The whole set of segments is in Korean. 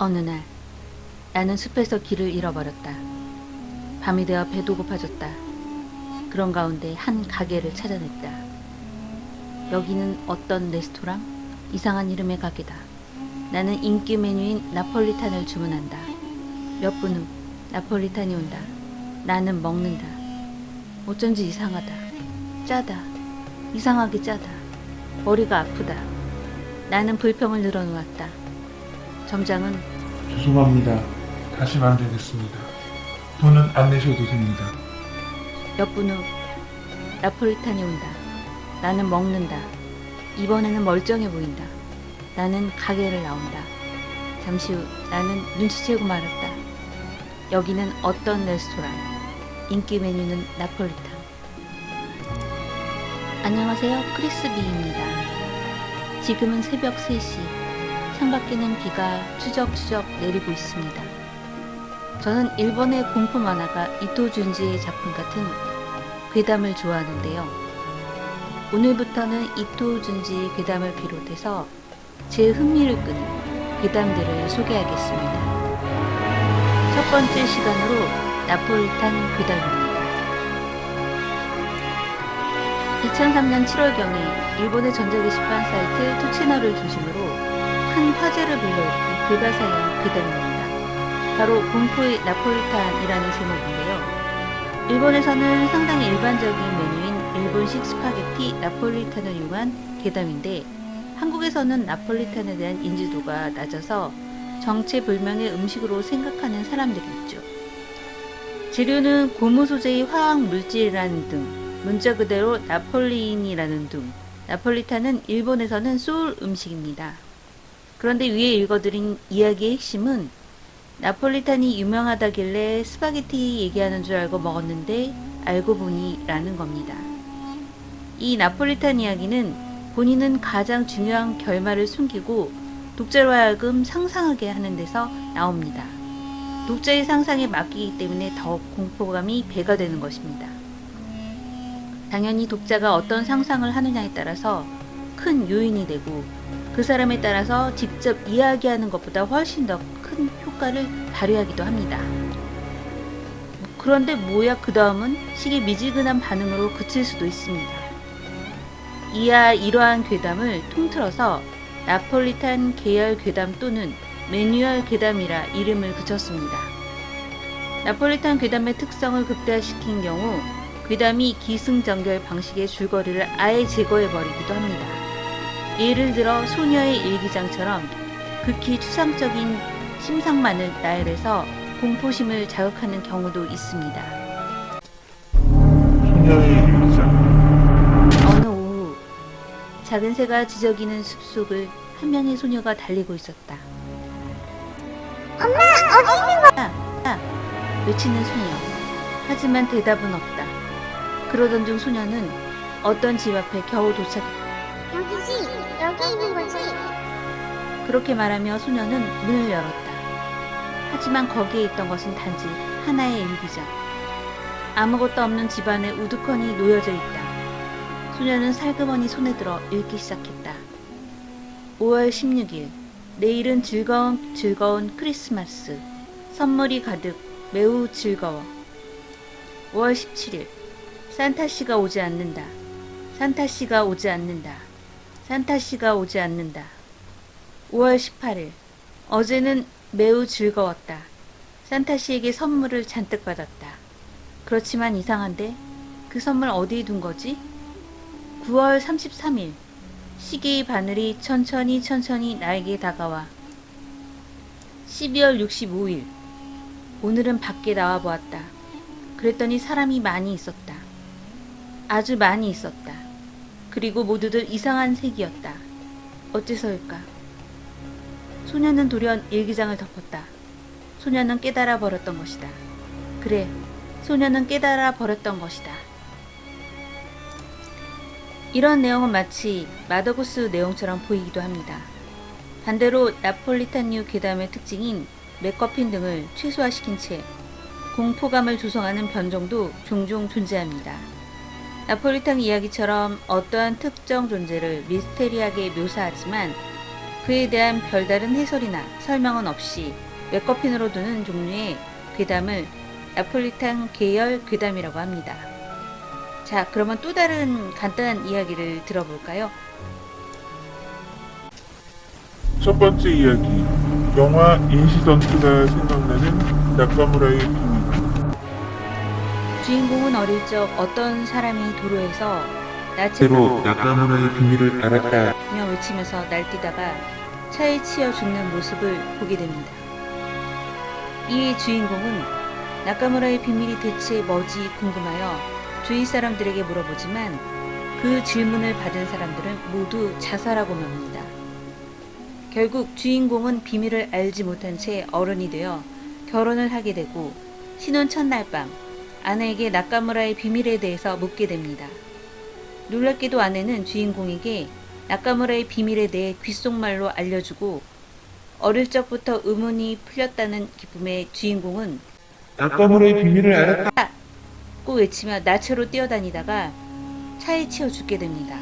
어느 날 나는 숲에서 길을 잃어버렸다. 밤이 되어 배도 고파졌다. 그런 가운데 한 가게를 찾아냈다. 여기는 어떤 레스토랑? 이상한 이름의 가게다. 나는 인기 메뉴인 나폴리탄을 주문한다. 몇 분 후 나폴리탄이 온다. 나는 먹는다. 어쩐지 이상하다. 짜다. 이상하게 짜다. 머리가 아프다. 나는 불평을 늘어놓았다. 점장은 죄송합니다. 다시 만들겠습니다. 돈은 안 내셔도 됩니다. 몇 분 후 나폴리탄이 온다. 나는 먹는다. 이번에는 멀쩡해 보인다. 나는 가게를 나온다. 잠시 후 나는 눈치채고 말았다. 여기는 어떤 레스토랑? 인기 메뉴는 나폴리탄. 안녕하세요. 크리스비입니다. 지금은 새벽 3시. 창밖에는 비가 추적추적 내리고 있습니다. 저는 일본의 공포 만화가 이토 준지의 작품 같은 괴담을 좋아하는데요. 오늘부터는 이토 준지의 괴담을 비롯해서 제 흥미를 끄는 괴담들을 소개하겠습니다. 첫 번째 시간으로 나폴리탄 괴담입니다. 2003년 7월경에 일본의 전자게시판 사이트 투치너를 중심으로 큰 화제를 불러일으킨 불가사의한 괴담입니다. 바로 공포의 나폴리탄이라는 제목인데요. 일본에서는 상당히 일반적인 메뉴인 일본식 스파게티 나폴리탄을 이용한 괴담인데 한국에서는 나폴리탄에 대한 인지도가 낮아서 정체불명의 음식으로 생각하는 사람들이 있죠. 재료는 고무 소재의 화학 물질이라는 등 문자 그대로 나폴리인이라는 등 나폴리탄은 일본에서는 소울 음식입니다. 그런데 위에 읽어드린 이야기의 핵심은 나폴리탄이 유명하다길래 스파게티 얘기하는 줄 알고 먹었는데 알고 보니 라는 겁니다. 이 나폴리탄 이야기는 본인은 가장 중요한 결말을 숨기고 독자로 하여금 상상하게 하는 데서 나옵니다. 독자의 상상에 맡기기 때문에 더욱 공포감이 배가 되는 것입니다. 당연히 독자가 어떤 상상을 하느냐에 따라서 큰 요인이 되고 그 사람에 따라서 직접 이야기하는 것보다 훨씬 더 큰 효과를 발휘하기도 합니다. 그런데 뭐야 그 다음은 식의 미지근한 반응으로 그칠 수도 있습니다. 이하 이러한 괴담을 통틀어서 나폴리탄 계열 괴담 또는 매뉴얼 괴담이라 이름을 붙였습니다. 나폴리탄 괴담의 특성을 극대화시킨 경우 괴담이 기승전결 방식의 줄거리를 아예 제거해버리기도 합니다. 예를 들어 소녀의 일기장처럼 극히 추상적인 심상만을 나열해서 공포심을 자극하는 경우도 있습니다. 소녀의 일기장. 어느 오후 작은 새가 지저귀는 숲속을 한 명의 소녀가 달리고 있었다. 엄마, 어디 있는 거야? 외치는 소녀. 하지만 대답은 없다. 그러던 중 소녀는 어떤 집 앞에 겨우 도착했다. 여기지, 여기 있는 거지. 그렇게 말하며 소녀는 문을 열었다. 하지만 거기에 있던 것은 단지 하나의 일기장. 아무것도 없는 집안에 우두커니 놓여져 있다. 소녀는 살그머니 손에 들어 읽기 시작했다. 5월 16일, 내일은 즐거운 크리스마스. 선물이 가득, 매우 즐거워. 5월 17일, 산타씨가 오지 않는다. 산타씨가 오지 않는다. 산타씨가 오지 않는다. 5월 18일, 어제는 매우 즐거웠다. 산타씨에게 선물을 잔뜩 받았다. 그렇지만 이상한데 그 선물 어디에 둔 거지? 9월 33일, 시계의 바늘이 천천히 나에게 다가와. 12월 65일, 오늘은 밖에 나와 보았다. 그랬더니 사람이 많이 있었다. 아주 많이 있었다. 그리고 모두들 이상한 색이었다. 어째서일까? 소녀는 돌연 일기장을 덮었다. 소녀는 깨달아 버렸던 것이다. 그래, 소녀는 깨달아 버렸던 것이다. 이런 내용은 마치 마더구스 내용처럼 보이기도 합니다. 반대로 나폴리탄류 괴담의 특징인 맥거핀 등을 최소화시킨 채 공포감을 조성하는 변종도 종종 존재합니다. 나폴리탄 이야기처럼 어떠한 특정 존재를 미스테리하게 묘사하지만 그에 대한 별다른 해설이나 설명은 없이 맥거핀으로 두는 종류의 괴담을 나폴리탄 계열 괴담이라고 합니다. 자, 그러면 또 다른 간단한 이야기를 들어볼까요? 첫 번째 이야기. 영화 인시던트가 생각나는 나카무라의 비밀. 주인공은 어릴 적 어떤 사람이 도로에서 새로 나카무라의 비밀을 알았다. 며 외치면서 날뛰다가 차에 치여 죽는 모습을 보게 됩니다. 이에 주인공은 나카무라의 비밀이 대체 뭐지 궁금하여 주위 사람들에게 물어보지만 그 질문을 받은 사람들은 모두 자살하고만 합니다. 결국 주인공은 비밀을 알지 못한 채 어른이 되어 결혼을 하게 되고 신혼 첫날 밤 아내에게 나카무라의 비밀에 대해서 묻게 됩니다. 놀랍게도 아내는 주인공에게 나카무라의 비밀에 대해 귓속말로 알려주고 어릴 적부터 의문이 풀렸다는 기쁨에 주인공은 나카무라의 비밀을 알았다. 고 외치며 나체로 뛰어다니다가 차에 치여 죽게 됩니다.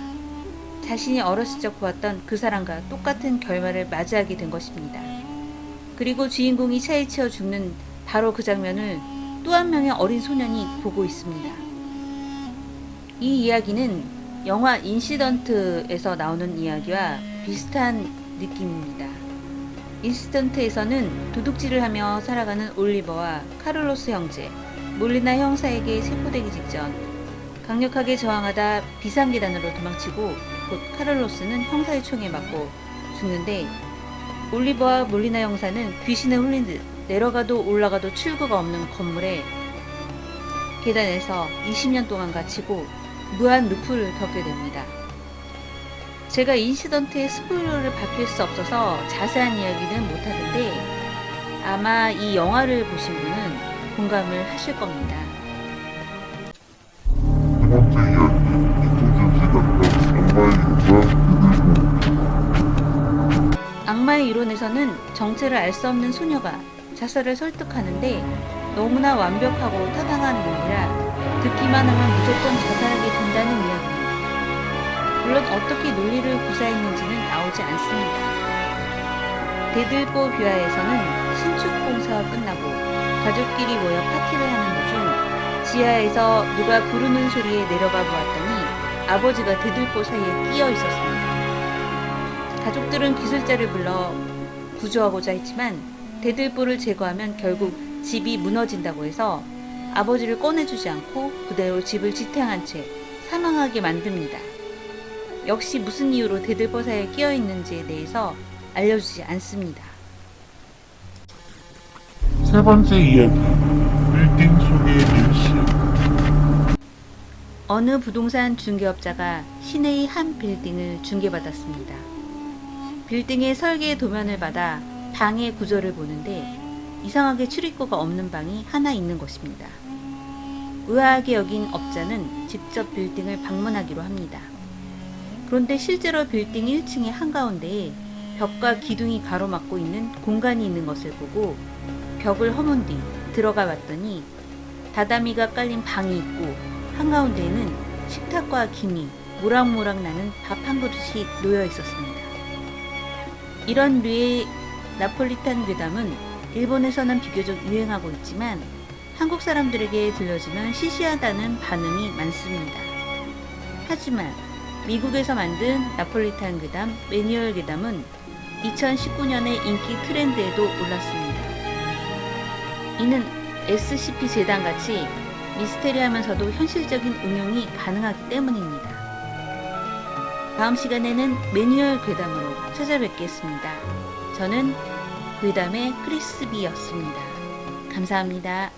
자신이 어렸을 적 보았던 그 사람과 똑같은 결말을 맞이하게 된 것입니다. 그리고 주인공이 차에 치여 죽는 바로 그 장면을 또 한 명의 어린 소년이 보고 있습니다. 이 이야기는 영화 인시던트에서 나오는 이야기와 비슷한 느낌입니다. 인시던트에서는 도둑질을 하며 살아가는 올리버와 카를로스 형제, 몰리나 형사에게 체포되기 직전 강력하게 저항하다 비상계단으로 도망치고 곧 카를로스는 형사의 총에 맞고 죽는데 올리버와 몰리나 형사는 귀신에 홀린 듯 내려가도 올라가도 출구가 없는 건물에 계단에서 20년 동안 갇히고 무한 루프를 겪게 됩니다. 제가 인시던트의 스포일러를 밝힐 수 없어서 자세한 이야기는 못하는데 아마 이 영화를 보신 분은 공감을 하실 겁니다. 두 번째 이야기. 악마의 이론에서는 정체를 알 수 없는 소녀가 자살을 설득하는데 너무나 완벽하고 타당한 논리라 듣기만 하면 무조건 자살하게 된다는 이야기입니다. 물론 어떻게 논리를 구사했는지는 나오지 않습니다. 대들보 뷰하에서는 신축 공사가 끝나고 가족끼리 모여 파티를 하는 도중 지하에서 누가 부르는 소리에 내려가 보았더니 아버지가 대들보 사이에 끼어 있었습니다. 가족들은 기술자를 불러 구조하고자 했지만 대들보를 제거하면 결국 집이 무너진다고 해서 아버지를 꺼내주지 않고 그대로 집을 지탱한 채 사망하게 만듭니다. 역시 무슨 이유로 대들보 사이에 끼어 있는지에 대해서 알려주지 않습니다. 세 번째 이야기. 빌딩 속의 밀실. 어느 부동산 중개업자가 시내의 한 빌딩을 중개받았습니다. 빌딩의 설계 도면을 받아 방의 구조를 보는데 이상하게 출입구가 없는 방이 하나 있는 것입니다. 의아하게 여긴 업자는 직접 빌딩을 방문하기로 합니다. 그런데 실제로 빌딩 1층의 한가운데에 벽과 기둥이 가로막고 있는 공간이 있는 것을 보고 벽을 허문 뒤 들어가 봤더니 다다미가 깔린 방이 있고 한가운데에는 식탁과 김이 모락모락 나는 밥 한 그릇이 놓여 있었습니다. 이런 류의 나폴리탄 괴담은 일본에서는 비교적 유행하고 있지만 한국 사람들에게 들려주면 시시하다는 반응이 많습니다. 하지만 미국에서 만든 나폴리탄 괴담, 매뉴얼 괴담은 2019년에 인기 트렌드에도 올랐습니다. 이는 SCP 재단같이 미스테리하면서도 현실적인 응용이 가능하기 때문입니다. 다음 시간에는 매뉴얼 괴담으로 찾아뵙겠습니다. 저는 괴담의 크리스비였습니다. 감사합니다.